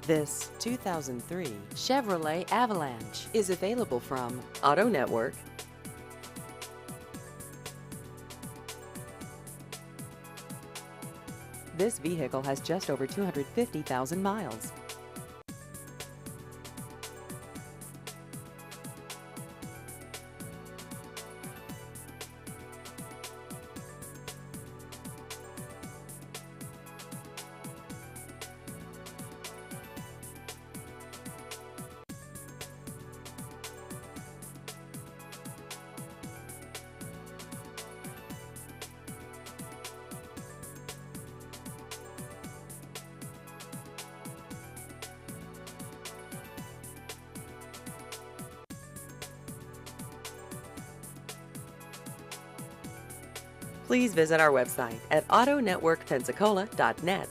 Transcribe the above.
This 2003 Chevrolet Avalanche is available from Auto Network. This vehicle has just over 250,000 miles. Please visit our website at autonetworkpensacola.net.